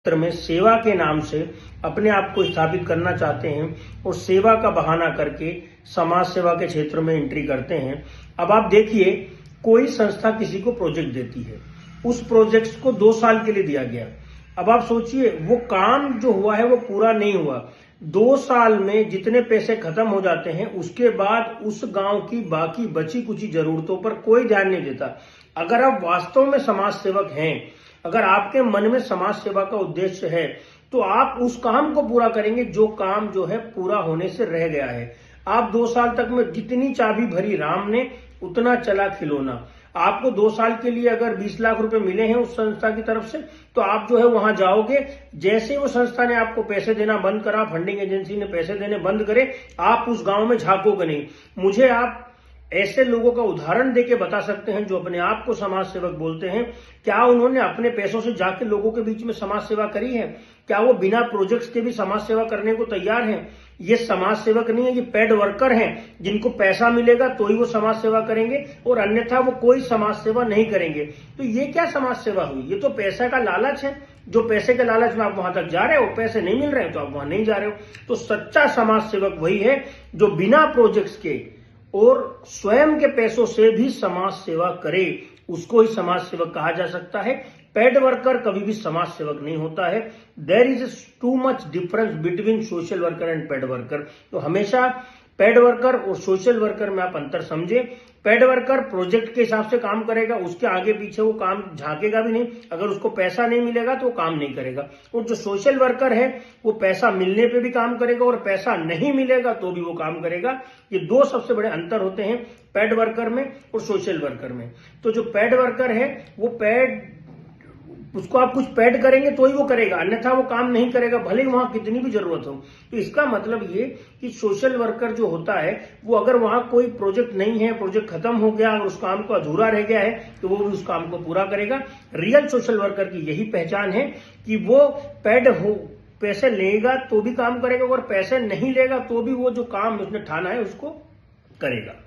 क्षेत्र में सेवा के नाम से अपने आप को स्थापित करना चाहते हैं और सेवा का बहाना करके समाज सेवा के क्षेत्र में एंट्री करते हैं। अब आप देखिए, कोई संस्था किसी को प्रोजेक्ट देती है, उस प्रोजेक्ट को 2 साल के लिए दिया गया। अब आप सोचिए, वो काम जो हुआ है वो पूरा नहीं हुआ। 2 साल में जितने पैसे खत्म हो जाते हैं, उसके बाद उस गांव की बाकी बची कुची जरूरतों पर कोई ध्यान नहीं देता। अगर आप वास्तव में समाज सेवक हैं, अगर आपके मन में समाज सेवा का उद्देश्य है, तो आप उस काम को पूरा करेंगे जो काम जो है पूरा होने से रह गया है। आप 2 साल तक में जितनी चाबी भरी राम ने, उतना चला खिलौना। आपको 2 साल के लिए अगर 20 लाख रुपए मिले हैं उस संस्था की तरफ से, तो आप जो है वहां जाओगे, जैसे वो संस्था ने आपको पैसे देना बंद करा, फंडिंग एजेंसी ने पैसे देने बंद करे, आप उस गांव में झांकोगे नहीं। मुझे आप ऐसे लोगों का उदाहरण देके बता सकते हैं जो अपने आप को समाज सेवक बोलते हैं, क्या उन्होंने अपने पैसों से जाके लोगों के बीच में समाज सेवा करी है? क्या वो बिना प्रोजेक्ट्स के भी समाज सेवा करने को तैयार हैं? ये समाज सेवक नहीं है, ये पेड वर्कर हैं, जिनको पैसा मिलेगा तो ही वो समाज सेवा करेंगे और अन्यथा वो कोई समाज सेवा नहीं करेंगे। तो ये क्या समाज सेवा हुई? ये तो पैसा का लालच है। जो पैसे के लालच में आप वहां तक जा रहे हो, पैसे नहीं मिल रहे हैं तो आप वहां नहीं जा रहे हो। तो सच्चा समाज सेवक वही है जो बिना प्रोजेक्ट्स के और स्वयं के पैसों से भी समाज सेवा करे, उसको ही समाज सेवक कहा जा सकता है। पेड वर्कर कभी भी समाज सेवक नहीं होता है। There is too much difference between social worker and paid worker. तो हमेशा पेड वर्कर और सोशल वर्कर में आप अंतर समझे। पेड वर्कर प्रोजेक्ट के हिसाब से काम करेगा, उसके आगे पीछे वो काम झांकेगा भी नहीं। अगर उसको पैसा नहीं मिलेगा तो वो काम नहीं करेगा। और जो सोशल वर्कर है, वो पैसा मिलने पे भी काम करेगा और पैसा नहीं मिलेगा तो भी वो काम करेगा। ये 2 सबसे बड़े अंतर होते हैं पेड वर्कर में और सोशल वर्कर में। तो जो पेड वर्कर है, वो उसको आप कुछ पेड करेंगे तो ही वो करेगा, अन्यथा वो काम नहीं करेगा, भले ही वहां कितनी भी जरूरत हो। तो इसका मतलब ये कि सोशल वर्कर जो होता है, वो अगर वहां कोई प्रोजेक्ट नहीं है, प्रोजेक्ट खत्म हो गया और उस काम को अधूरा रह गया है, तो वो उस काम को पूरा करेगा। रियल सोशल वर्कर की यही पहचान है कि वो पेड हो, पैसे लेगा तो भी काम करेगा और पैसे नहीं लेगा तो भी वो जो काम उसने ठाना है उसको करेगा।